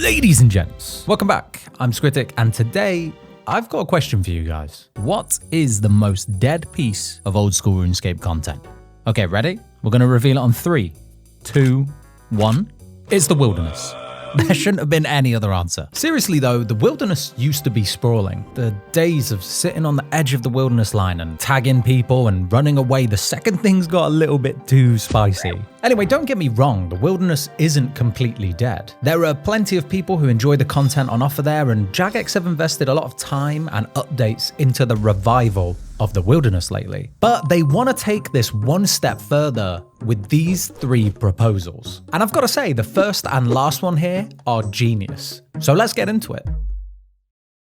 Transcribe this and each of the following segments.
Ladies and gents, welcome back. I'm Scritic, and today I've got a question for you guys. What is the most dead piece of old school RuneScape content? Okay, ready? We're going to reveal it on 3, 2, 1. It's the wilderness. There shouldn't have been any other answer. Seriously though, the wilderness used to be sprawling. The days of sitting on the edge of the wilderness line and tagging people and running away the second things got a little bit too spicy. Anyway, don't get me wrong, the wilderness isn't completely dead. There are plenty of people who enjoy the content on offer there, and Jagex have invested a lot of time and updates into the revival of the wilderness lately. But they want to take this one step further with these 3 proposals. And I've got to say, the first and last one here are genius. So let's get into it.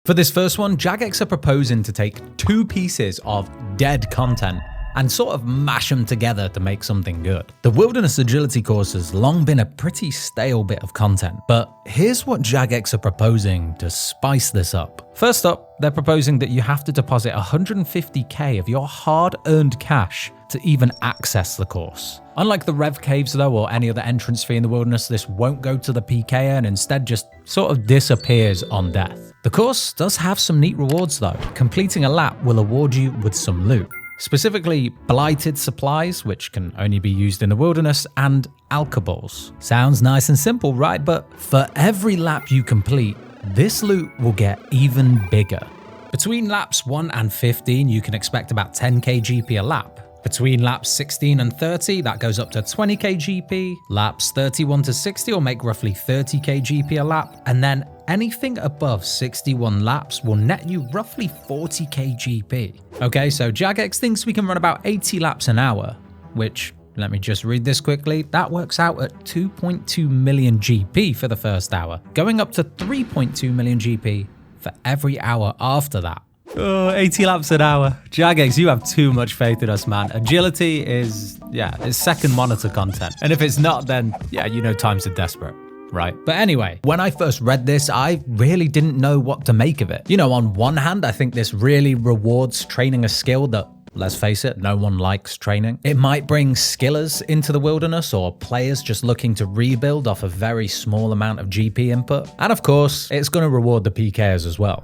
For this first one, Jagex are proposing to take 2 pieces of dead content and sort of mash them together to make something good. The Wilderness Agility course has long been a pretty stale bit of content, but here's what Jagex are proposing to spice this up. First up, they're proposing that you have to deposit 150k of your hard-earned cash to even access the course. Unlike the Rev Caves though, or any other entrance fee in the wilderness, this won't go to the PKer and instead just sort of disappears on death. The course does have some neat rewards though. Completing a lap will award you with some loot. Specifically, blighted supplies, which can only be used in the wilderness, and alchemies. Sounds nice and simple, right? But for every lap you complete, this loot will get even bigger. Between laps 1 and 15, you can expect about 10k GP a lap. Between laps 16 and 30, that goes up to 20k GP. Laps 31 to 60 will make roughly 30k GP a lap. And then anything above 61 laps will net you roughly 40k GP. Okay, so Jagex thinks we can run about 80 laps an hour, which, let me just read this quickly, that works out at 2.2 million GP for the first hour, going up to 3.2 million GP for every hour after that. Oh, 80 laps an hour. Jagex, you have too much faith in us, man. Agility is, it's second monitor content. And if it's not, then, you know times are desperate, right? But anyway, when I first read this, I really didn't know what to make of it. You know, on one hand, I think this really rewards training a skill that, let's face it, no one likes training. It might bring skillers into the wilderness or players just looking to rebuild off a very small amount of GP input. And of course, it's going to reward the PKers as well.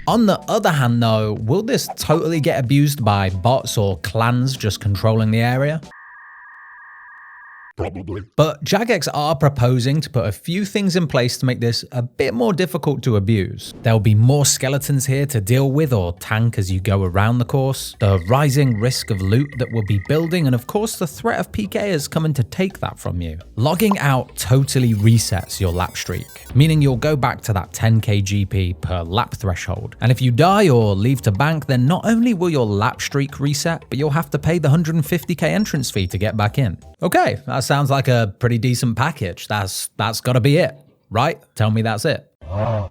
On the other hand though, will this totally get abused by bots or clans just controlling the area? Probably. But Jagex are proposing to put a few things in place to make this a bit more difficult to abuse. There'll be more skeletons here to deal with or tank as you go around the course, the rising risk of loot that will be building, and of course the threat of PKers coming to take that from you. Logging out totally resets your lap streak, meaning you'll go back to that 10k GP per lap threshold. And if you die or leave to bank, then not only will your lap streak reset, but you'll have to pay the 150k entrance fee to get back in. Okay, that sounds like a pretty decent package. That's gotta be it, right? Tell me that's it.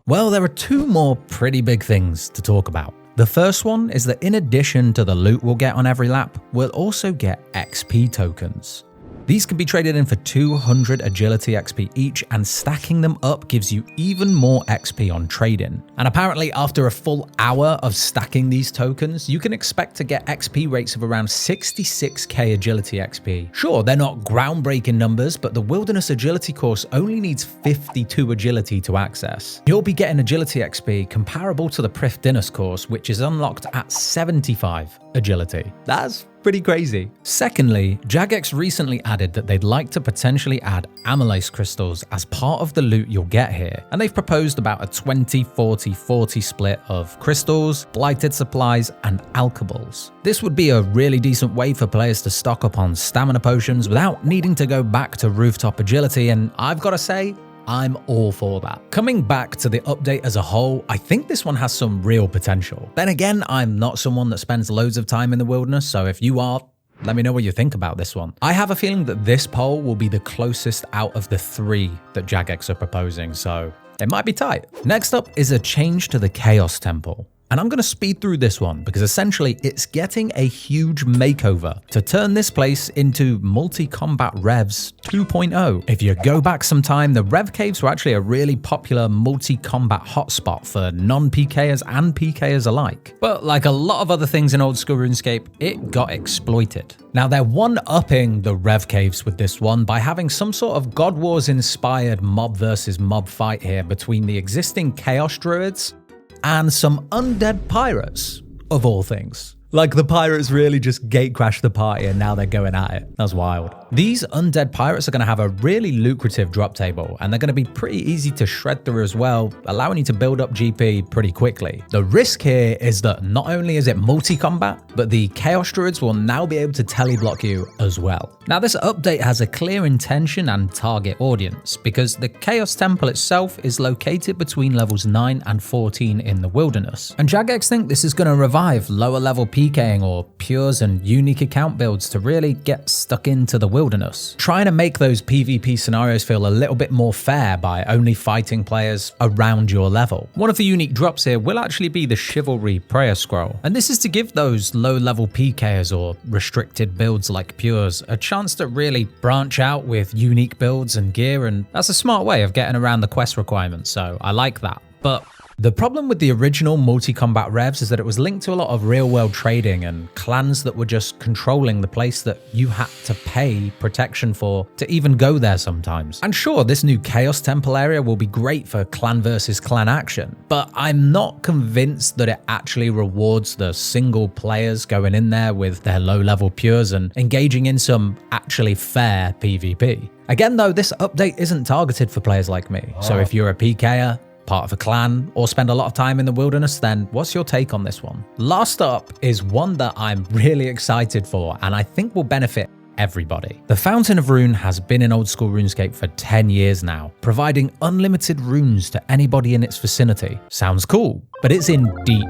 Well, there are 2 more pretty big things to talk about. The first one is that in addition to the loot we'll get on every lap, we'll also get XP tokens. These can be traded in for 200 agility XP each, and stacking them up gives you even more XP on trading. And apparently after a full hour of stacking these tokens, you can expect to get XP rates of around 66k agility XP. Sure, they're not groundbreaking numbers, but the Wilderness Agility course only needs 52 agility to access. You'll be getting agility XP comparable to the Prif Dinners course, which is unlocked at 75 agility. That's pretty crazy. Secondly, Jagex recently added that they'd like to potentially add amylase crystals as part of the loot you'll get here, and they've proposed about a 20-40-40 split of crystals, blighted supplies, and alchemies. This would be a really decent way for players to stock up on stamina potions without needing to go back to rooftop agility, and I've got to say, I'm all for that. Coming back to the update as a whole, I think this one has some real potential. Then again, I'm not someone that spends loads of time in the wilderness, so if you are, let me know what you think about this one. I have a feeling that this poll will be the closest out of the 3 that Jagex are proposing, so it might be tight. Next up is a change to the Chaos Temple. And I'm going to speed through this one because essentially it's getting a huge makeover to turn this place into multi-combat revs 2.0. If you go back some time, the rev caves were actually a really popular multi-combat hotspot for non-PKers and PKers alike. But like a lot of other things in old school RuneScape, it got exploited. Now they're one-upping the rev caves with this one by having some sort of God Wars inspired mob versus mob fight here between the existing Chaos Druids and some Undead Pirates, of all things. Like the pirates really just gate crashed the party and now they're going at it. That's wild. These Undead Pirates are going to have a really lucrative drop table and they're going to be pretty easy to shred through as well, allowing you to build up GP pretty quickly. The risk here is that not only is it multi-combat, but the Chaos Druids will now be able to teleblock you as well. Now this update has a clear intention and target audience because the Chaos Temple itself is located between levels 9 and 14 in the wilderness. And Jagex think this is going to revive lower level PKing or pures and unique account builds to really get stuck into the wilderness, trying to make those PvP scenarios feel a little bit more fair by only fighting players around your level. One of the unique drops here will actually be the Chivalry Prayer Scroll, and this is to give those low-level PKers or restricted builds like Pures a chance to really branch out with unique builds and gear, and that's a smart way of getting around the quest requirements, so I like that. But the problem with the original multi-combat revs is that it was linked to a lot of real-world trading and clans that were just controlling the place that you had to pay protection for to even go there sometimes. And sure, this new Chaos Temple area will be great for clan versus clan action, but I'm not convinced that it actually rewards the single players going in there with their low-level pures and engaging in some actually fair PvP. Again though, this update isn't targeted for players like me, so if you're a PKer, part of a clan, or spend a lot of time in the wilderness, then what's your take on this one? Last up is one that I'm really excited for and I think will benefit everybody. The Fountain of Rune has been in old school RuneScape for 10 years now, providing unlimited runes to anybody in its vicinity. Sounds cool, but it's in deep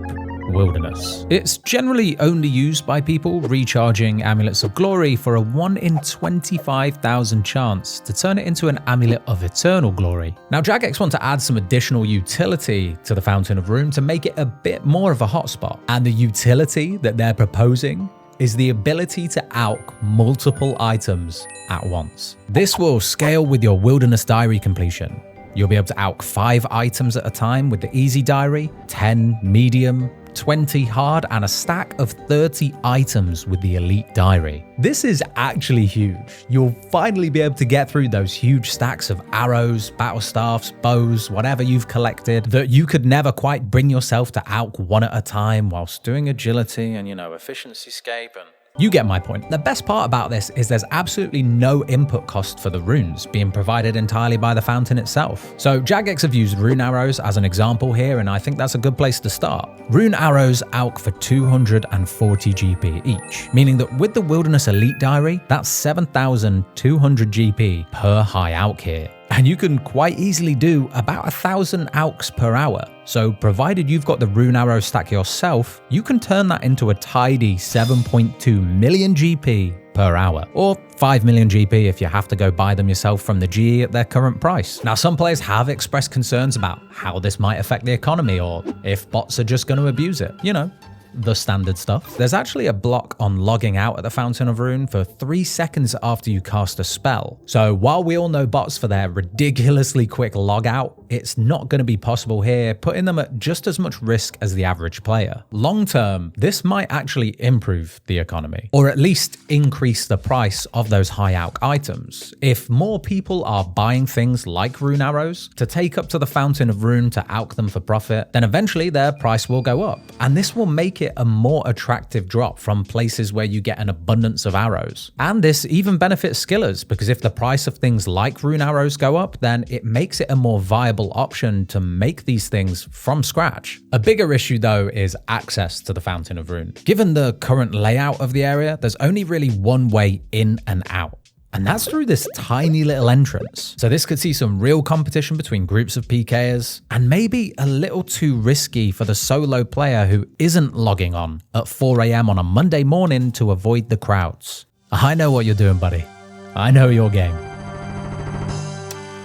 wilderness. It's generally only used by people recharging Amulets of Glory for a 1 in 25,000 chance to turn it into an Amulet of Eternal Glory. Now Jagex want to add some additional utility to the Fountain of Rune to make it a bit more of a hotspot, and the utility that they're proposing is the ability to alch multiple items at once. This will scale with your Wilderness Diary completion. You'll be able to alch 5 items at a time with the Easy Diary, 10 medium, 20 hard, and a stack of 30 items with the Elite Diary. This is actually huge. You'll finally be able to get through those huge stacks of arrows, battle staffs, bows, whatever you've collected that you could never quite bring yourself to alch one at a time whilst doing agility and, efficiency scape and... You get my point. The best part about this is there's absolutely no input cost for the runes, being provided entirely by the fountain itself. So Jagex have used rune arrows as an example here, and I think that's a good place to start. Rune arrows alch for 240 GP each, meaning that with the Wilderness Elite Diary, that's 7,200 GP per high alch here. And you can quite easily do about 1,000 alchs per hour. So provided you've got the rune arrow stack yourself, you can turn that into a tidy 7.2 million GP per hour, or 5 million GP if you have to go buy them yourself from the GE at their current price. Now, some players have expressed concerns about how this might affect the economy or if bots are just going to abuse it. The standard stuff. There's actually a block on logging out at the Fountain of Rune for 3 seconds after you cast a spell. So while we all know bots for their ridiculously quick log out, it's not going to be possible here, putting them at just as much risk as the average player. Long term, this might actually improve the economy, or at least increase the price of those high alch items. If more people are buying things like rune arrows to take up to the Fountain of Rune to alch them for profit, then eventually their price will go up. And this will make it a more attractive drop from places where you get an abundance of arrows. And this even benefits skillers, because if the price of things like rune arrows go up, then it makes it a more viable option to make these things from scratch. A bigger issue though is access to the Fountain of Rune. Given the current layout of the area, there's only really one way in and out, and that's through this tiny little entrance. So this could see some real competition between groups of PKers, and maybe a little too risky for the solo player who isn't logging on at 4 AM on a Monday morning to avoid the crowds. I know what you're doing, buddy. I know your game.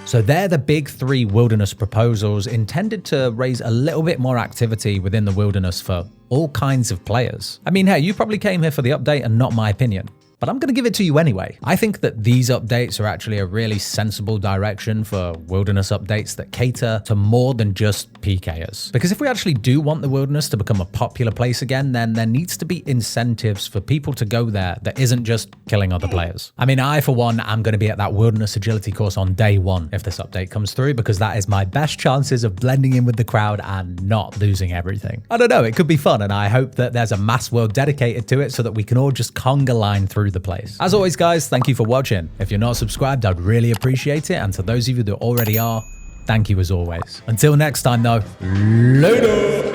So they're the big 3 wilderness proposals intended to raise a little bit more activity within the wilderness for all kinds of players. I mean, hey, you probably came here for the update and not my opinion, but I'm going to give it to you anyway. I think that these updates are actually a really sensible direction for wilderness updates that cater to more than just PKers. Because if we actually do want the wilderness to become a popular place again, then there needs to be incentives for people to go there that isn't just killing other players. I mean, I, for one, am going to be at that wilderness agility course on day 1 if this update comes through, because that is my best chances of blending in with the crowd and not losing everything. I don't know, it could be fun, and I hope that there's a mass world dedicated to it so that we can all just conga line through the place. As always, guys, thank you for watching. If you're not subscribed, I'd really appreciate it. And to those of you that already are, thank you as always. Until next time, though, later.